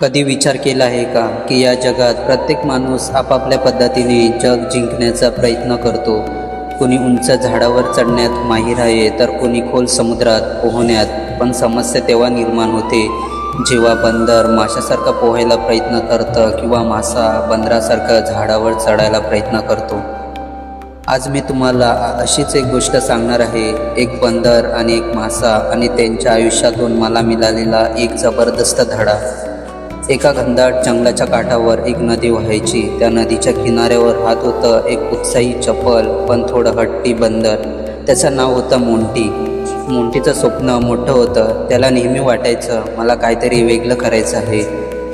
कधी विचार केला आहे का की या जगात प्रत्येक माणूस आपापल्या पद्धतीने जग जिंकण्याचा प्रयत्न करतो. कोणी उंच झाडावर चढण्यात माहीर आहे तर कोणी खोल समुद्रात पोहण्यात. पण समस्या तेव्हा निर्माण होते जेव्हा बंदर माशासारखा पोहायला प्रयत्न करतं किंवा मासा बंदरासारखा झाडावर चढायला प्रयत्न करतो. आज मी तुम्हाला अशीच एक गोष्ट सांगणार आहे. एक बंदर आणि एक मासा आणि त्यांच्या आयुष्यातून मला मिळालेला एक जबरदस्त धडा. एका घनदाट जंगलाच्या काठावर एक नदी वाहायची. त्या नदीच्या किनाऱ्यावर राहत होतं एक उत्साही चपल पण थोडं हट्टी बंदर. त्याचं नाव होतं मोंटी. मोंटीचं स्वप्न मोठं होतं. त्याला नेहमी वाटायचं मला काहीतरी वेगळं करायचं आहे.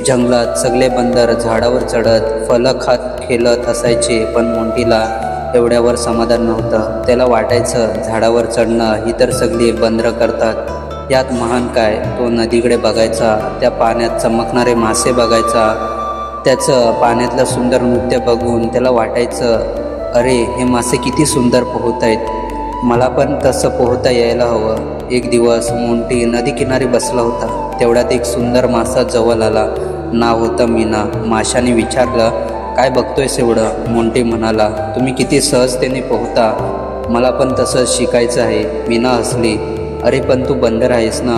जंगलात सगळे बंदर झाडावर चढत फलं खात खेळत असायचे, पण मोंटीला एवढ्यावर समाधान नव्हतं. त्याला वाटायचं झाडावर चढणं ही तर सगळी बंदरं करतात, यात महान काय. तो नदीकडे बघायचा, त्या पाण्यात चमकणारे मासे बघायचा. त्याचं पाण्यातलं सुंदर नृत्य बघून त्याला वाटायचं अरे हे मासे किती सुंदर पोहत आहेत, मला पण तसं पोहता यायला हवं. एक दिवस मोंटी नदी किनारी बसला होता. तेवढ्यात एक सुंदर मासा जवळ आला. नाव होतं मीना. माशाने विचारलं काय बघतोयस एवढं. मोंटी म्हणाला तुम्ही किती सहजतेने पोहता, मला पण तसंच शिकायचं आहे. मीना हसली. अरे पण तू बंदर आहेस ना,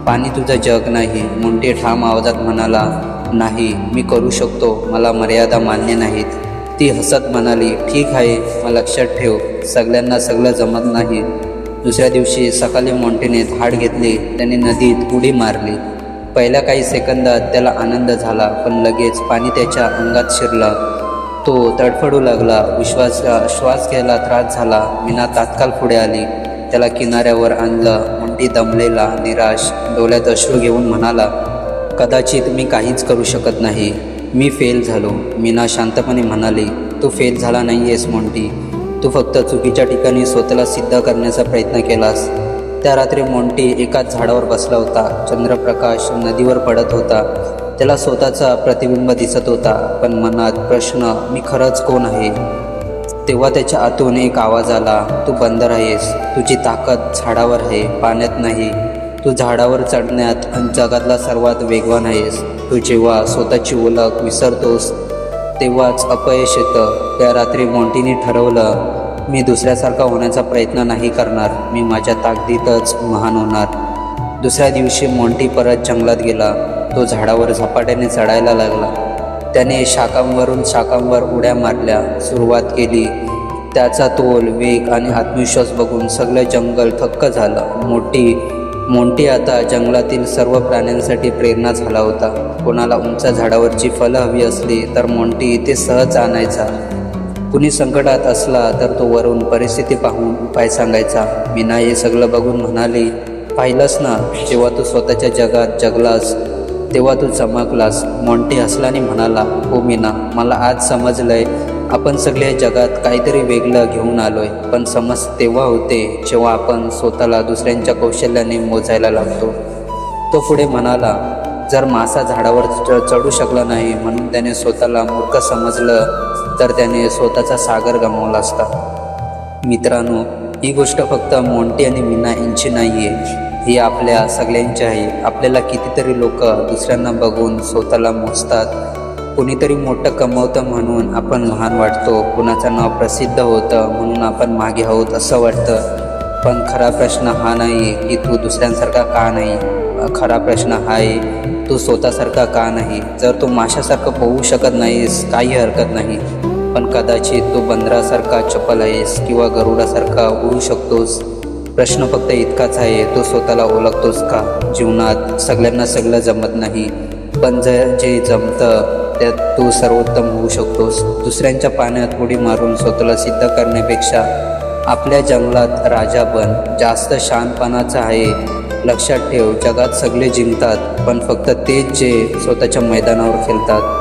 पाणी तुझं जग नाही. मोंटी ठाम आवाजात म्हणाला नाही, मी करू शकतो, मला मर्यादा मान्य नाहीत. ती हसत म्हणाली ठीक आहे, मग लक्षात ठेव सगळ्यांना सगळं जमत नाही. दुसऱ्या दिवशी सकाळी मोंटीने धाड घेतली. त्याने नदीत उडी मारली. पहिल्या काही सेकंदात त्याला आनंद झाला, पण लगेच पाणी त्याच्या अंगात शिरलं. तो तडफडू लागला. श्वास घ्यायला त्रास झाला. मीना तात्काळ पुढे आली. त्याला किनाऱ्यावर आणलं. मोंटी दमलेला निराश डोळ्यात अश्रू घेऊन म्हणाला कदाचित मी काहीच करू शकत नाही, मी फेल झालो. मीना शांतपणे म्हणाली तू फेल झाला नाही आहेस मोंटी, तू फक्त चुकीच्या ठिकाणी स्वतःला सिद्ध करण्याचा प्रयत्न केलास. त्या रात्री मोंटी एकाच झाडावर बसला होता. चंद्रप्रकाश नदीवर पडत होता. त्याला स्वतःचा प्रतिबिंब दिसत होता, पण मनात प्रश्न मी खरंच कोण आहे. तेव्हा त्याच्या आतून एक आवाज आला तू बंदर आहेस, तुझी ताकद झाडावर आहे, पाण्यात नाही. तू झाडावर चढण्यात आणि जगातला सर्वात वेगवान आहेस. तू जेव्हा स्वतःची ओळख विसरतोस तेव्हाच अपयश येतं. त्या रात्री मोंटीने ठरवलं मी दुसऱ्यासारखा होण्याचा प्रयत्न नाही करणार, मी माझ्या ताकदीतच महान होणार. दुसऱ्या दिवशी मोंटी परत जंगलात गेला. तो झाडावर झपाट्याने चढायला लागला. त्याने शाखांवर उड्या मारल्या सुरुवात केली. त्याचा तोल, वेग आणि आत्मविश्वास बघून सगळं जंगल थक्क झालं. मोंटी आता जंगलातील सर्व प्राण्यांसाठी प्रेरणा झाला होता. कोणाला उंच झाडावरची फलं हवी असली तर मोंटी ते सहज आणायचा. कुणी संकटात असला तर तो वरून परिस्थिती पाहून उपाय सांगायचा. मीना हे सगळं बघून म्हणाली पाहिलंस ना, जेव्हा तू स्वतःच्या जगात जगलास तेव्हा तू चमकलास. मोंटी हसल्याने म्हणाला हो मीना, मला आज समजलंय आपण सगळ्या जगात काहीतरी वेगळं घेऊन आलोय. पण समस्या तेव्हा होते जेव्हा आपण स्वतःला दुसऱ्यांच्या कौशल्याने मोजायला लागतो. तो पुढे म्हणाला जर मासा झाडावर चढू शकला नाही म्हणून त्याने स्वतःला मूर्ख समजलं तर त्याने स्वतःचा सागर गमावला असता. मित्रांनो, ही गोष्ट फक्त मोंटी आणि मीना यांची नाही आहे, ही आपल्या सगळ्यांची आहे. आपल्याला कितीतरी लोक दुसऱ्यांना बघून स्वतःला मोजतात. कोणीतरी मोठं कमवतं म्हणून आपण महान वाटतो, कुणाचं नाव प्रसिद्ध होतं म्हणून आपण मागे आहोत असं वाटतं. पण खरा प्रश्न हा नाही की तू दुसऱ्यांसारखा का नाही, खरा प्रश्न हा आहे तू स्वतःसारखा का नाही. जर तू माशासारखं पोहू शकत नाहीस काही हरकत नाही, पण कदाचित तू बंदरासारखा चपल आहेस किंवा गरुडासारखा उडू शकतोस. प्रश्न फक्त इतकाच आहे तू स्वतःला ओळखतोस का. जीवनात सगळ्यांना सगळं जमत नाही, पण जे जमतं त्यात तू सर्वोत्तम होऊ शकतोस. दुसऱ्यांच्या पाण्यात उडी मारून स्वतःला सिद्ध करण्यापेक्षा आपल्या जंगलात राजा बन. जास्त शहाणपणाचं आहे. लक्षात ठेव जगात सगळे जिंकतात, पण फक्त तेच जे स्वतःच्या मैदानावर खेळतात.